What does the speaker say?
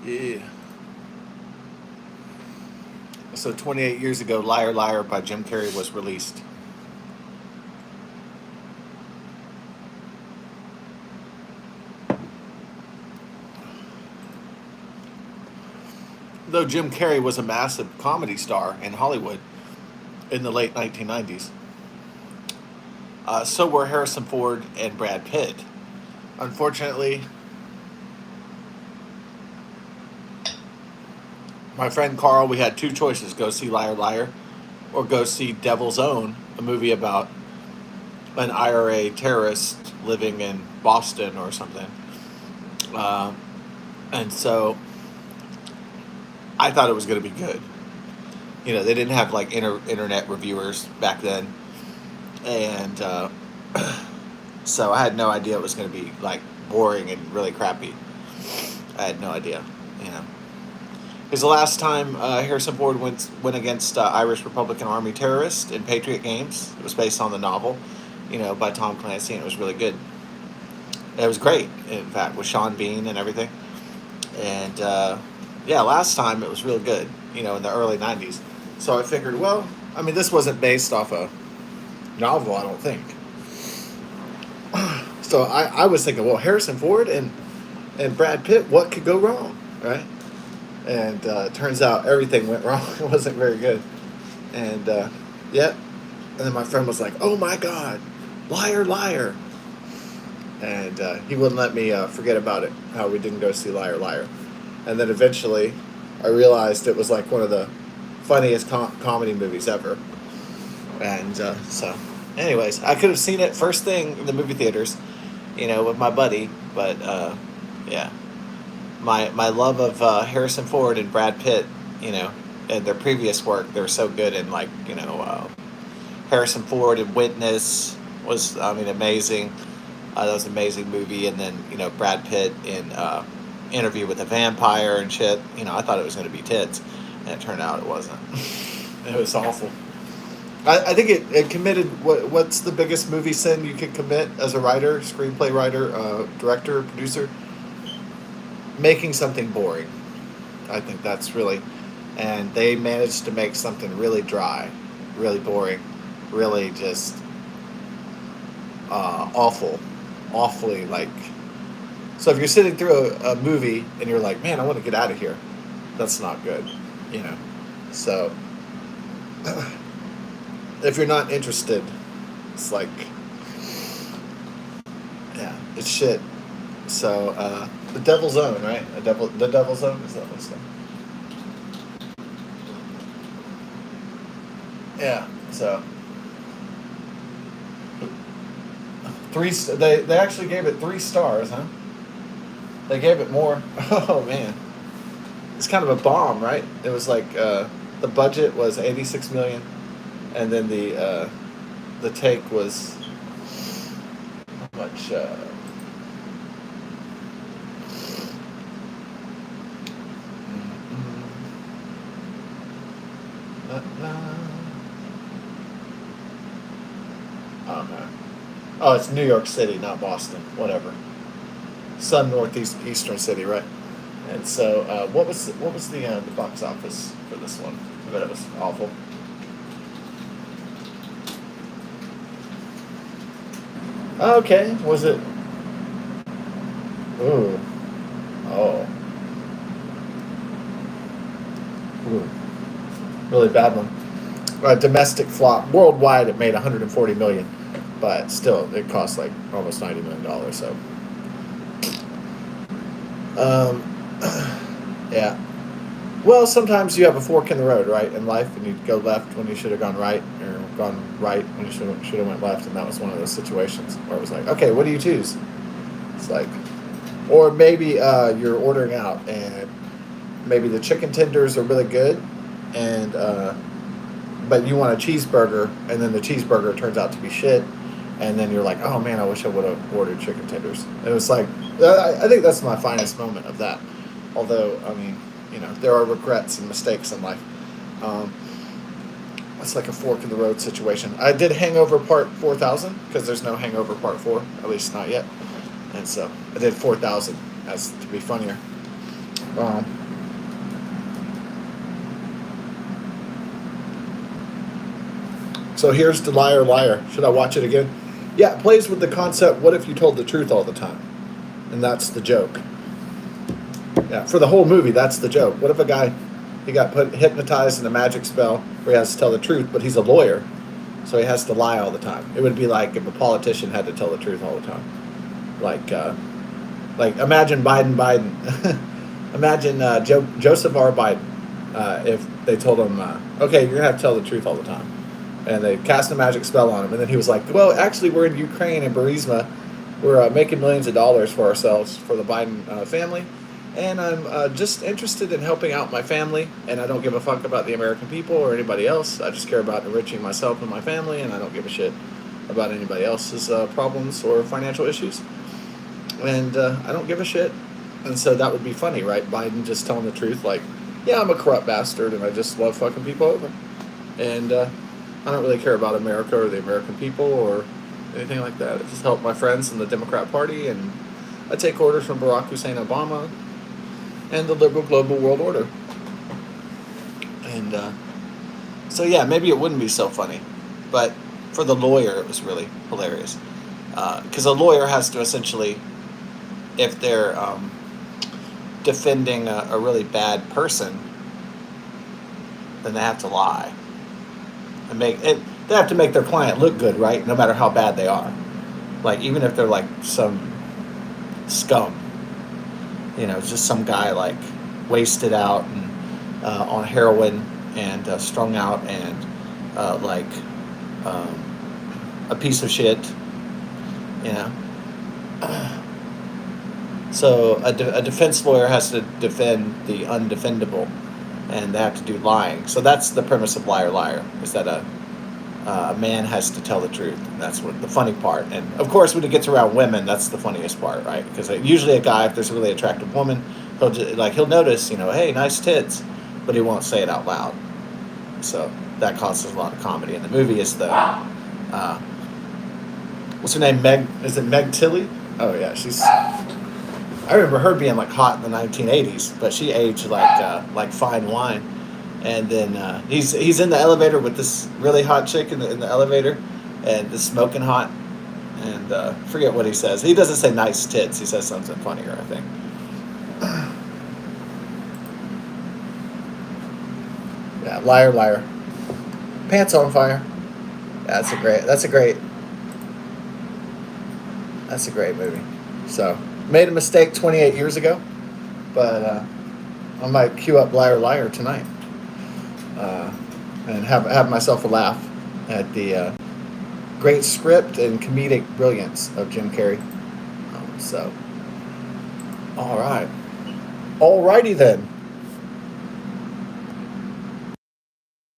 Yeah. So 28 years ago, Liar Liar by Jim Carrey was released. Though Jim Carrey was a massive comedy star in Hollywood in the late 1990s, so were Harrison Ford and Brad Pitt. Unfortunately, my friend Carl, we had two choices: go see Liar Liar, or go see Devil's Own, a movie about an IRA terrorist living in Boston or something. Uh, and so I thought it was going to be good. You know, they didn't have like internet reviewers back then, and so I had no idea it was going to be like boring and really crappy. I had no idea, you know. Because the last time Harrison Ford went against Irish Republican Army terrorists in Patriot Games, it was based on the novel, you know, by Tom Clancy, and it was really good. It was great, in fact, with Sean Bean and everything. And yeah, last time it was real good, you know, in the early '90s. So I figured, well, I mean, this wasn't based off a novel, I don't think. So I was thinking, well, Harrison Ford and Brad Pitt, what could go wrong, right? And turns out everything went wrong. It wasn't very good. And yeah, and then my friend was like, "Oh my God, liar, liar!" And he wouldn't let me forget about it. How we didn't go see Liar, Liar. And then eventually, I realized it was like one of the funniest comedy movies ever. And so, anyways, I could have seen it first thing in the movie theaters, you know, with my buddy. But yeah, my love of Harrison Ford and Brad Pitt, you know, and their previous work, they were so good. And like, you know, Harrison Ford in Witness was, I mean, amazing. That was an amazing movie. And then, you know, Brad Pitt in Interview with a Vampire and shit. You know, I thought it was going to be tits, and it turned out it wasn't. It was awful. I think it committed what's the biggest movie sin you could commit as a writer, screenplay writer, director, producer? Making something boring. I think that's really, and they managed to make something really dry, really boring, really just awful, awfully like. So if you're sitting through a movie and you're like, man, I want to get out of here, that's not good, you know. So if you're not interested, it's like, yeah, it's shit. So the Devil's Own, right? The Devil's Own is that what it's called? Yeah. So they actually gave it 3 stars, huh? They gave it more. Oh man, it's kind of a bomb, right? It was like the budget was 86 million, and then the take was how much? I don't know. Oh, it's New York City, not Boston. Whatever. Some northeast eastern city, right? And so, what was the box office for this one? I bet it was awful. Okay, was it? Ooh, oh, ooh, really bad one. Domestic flop worldwide. It made 140 million, but still, it cost like almost $90 million. So, um, yeah. Well, sometimes you have a fork in the road, right, in life, and you go left when you should have gone right, or gone right when you should have went left, and that was one of those situations where it was like, okay, what do you choose? It's like, or maybe you're ordering out, and maybe the chicken tenders are really good, and but you want a cheeseburger, and then the cheeseburger turns out to be shit, and then you're like, oh man, I wish I would have ordered chicken tenders. And it was like, I think that's my finest moment of that. Although, I mean, you know, there are regrets and mistakes in life. Um, it's like a fork in the road situation. I did Hangover Part 4000 because there's no Hangover Part 4, at least not yet. And so I did 4000 as to be funnier. Um, So here's the liar, liar. Should I watch it again? Yeah, it plays with the concept. What if you told the truth all the time? And that's the joke. Yeah, for the whole movie, that's the joke. What if a guy, he got put hypnotized in a magic spell where he has to tell the truth, but he's a lawyer, so he has to lie all the time. It would be like if a politician had to tell the truth all the time. Like imagine Biden. Imagine Joseph R. Biden. If they told him, okay, you're gonna have to tell the truth all the time, and they cast a magic spell on him, and then he was like, well, actually, we're in Ukraine and Burisma. We're making millions of dollars for ourselves, for the Biden family, and I'm just interested in helping out my family, and I don't give a fuck about the American people or anybody else. I just care about enriching myself and my family, and I don't give a shit about anybody else's problems or financial issues, and I don't give a shit. And so that would be funny, right? Biden just telling the truth, like, yeah, I'm a corrupt bastard, and I just love fucking people over, and I don't really care about America or the American people or anything like that. I just help my friends in the Democrat Party, and I take orders from Barack Hussein Obama and the liberal global world order. And so, yeah, maybe it wouldn't be so funny, but for the lawyer, it was really hilarious. Because a lawyer has to essentially, if they're defending a really bad person, then they have to lie and make it. They have to make their client look good, right? No matter how bad they are. Like, even if they're like some scum, just some guy like wasted out and on heroin and strung out and a piece of shit, you know. So a defense lawyer has to defend the undefendable, and they have to do lying. So that's the premise of Liar Liar, is that a man has to tell the truth. And that's what the funny part. And of course, when it gets around women, that's the funniest part, right? Because usually a guy, if there's a really attractive woman, he'll notice, hey, nice tits, but he won't say it out loud. So that causes a lot of comedy. And the movie is the what's her name? Meg? Is it Meg Tilly? Oh yeah, she's. I remember her being like hot in the 1980s, but she aged like fine wine. And then he's in the elevator with this really hot chick in the elevator, and the smoking hot, and forget what he says. He doesn't say nice tits. He says something funnier, I think. Yeah, liar, liar. Pants on fire. Yeah, that's a great movie. So, made a mistake 28 years ago, but I might cue up Liar Liar tonight and have myself a laugh at the great script and comedic brilliance of Jim Carrey. So, all right. Alrighty then.